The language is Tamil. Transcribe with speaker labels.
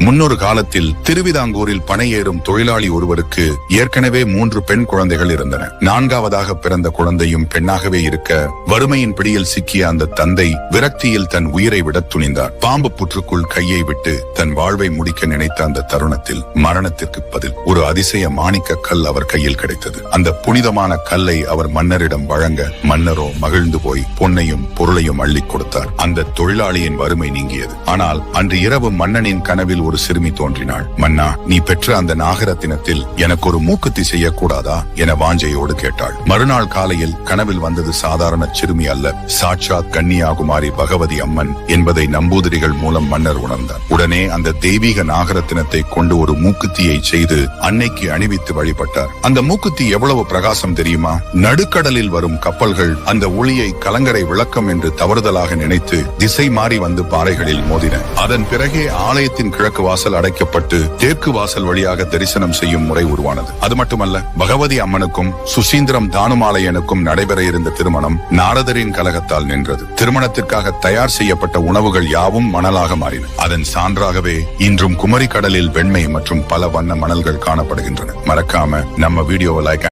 Speaker 1: முன்னொரு காலத்தில் திருவிதாங்கூரில் பனையேறும் தொழிலாளி ஒருவருக்கு ஏற்கனவே 3 பெண் குழந்தைகள் இருந்தன. 4ஆவதாக பிறந்த குழந்தையும் பெண்ணாகவே இருக்க வறுமையின் பிடியில் சிக்கிய அந்த தந்தை விரக்தியில் தன் உயிரை விட துணிந்தார். பாம்பு புற்றுக்குள் கையை விட்டு தன் வாழ்வை முடிக்க நினைத்த அந்த தருணத்தில் மரணத்திற்கு பதில் ஒரு அதிசய மாணிக்க கல் அவர் கையில் கிடைத்தது. அந்த புனிதமான கல்லை அவர் மன்னரிடம் வழங்க மன்னரோ மகிழ்ந்து போய் பொன்னையும் பொருளையும் அள்ளி கொடுத்தார். அந்த தொழிலாளியின் வறுமை நீங்கியது. ஆனால் அன்று இரவு மன்னனின் கனவில் ஒரு சிறுமி தோன்றினாள். மன்னா, நீ பெற்ற அந்த நாகரத்தினத்தில் எனக்கு ஒரு மூக்குத்தி செய்யக்கூடாதா என வாஞ்சையோடு கேட்டாள். மறுநாள் காலையில் கனவில் வந்தது சாதாரண சிறுமி அல்ல, சாட்சாத் கன்னியாகுமாரி பகவதி அம்மன் என்பதை நம்பூதிரிகள் மூலம் மன்னர் உணர்ந்தார். உடனே அந்த தெய்வீக நாகரத்தினத்தை கொண்டு ஒரு மூக்குத்தியை செய்து அன்னைக்கு அணிவித்து வழிபட்டார். அந்த மூக்குத்தி எவ்வளவு பிரகாசம் தெரியுமா? நடுக்கடலில் வரும் கப்பல்கள் அந்த ஒளியை கலங்கரை விளக்கம் என்று தவறுதலாக நினைத்து திசை மாறி வந்து பாறைகளில் மோதின. அதன் பிறகே ஆலயத்தின் கிழக்கு வாசல் அடைக்கப்பட்டு தெற்கு வாசல் வழியாக தரிசனம் செய்யும் முறை உருவானது. அது மட்டுமல்ல, பகவதி அம்மனுக்கும் சுசீந்திரம் தானுமாலயனுக்கும் நடைபெற இருந்த திருமணம் நாரதரின் கலகத்தால் நின்றது. திருமணத்திற்காக தயார் செய்யப்பட்ட உணவுகள் யாவும் மணலாக மாறின. அதன் சான்றாகவே இன்றும் குமரி கடலில் வெண்மை மற்றும் பல வண்ண மணல்கள் காணப்படுகின்றன. மறக்காம நம்ம வீடியோவை லைக்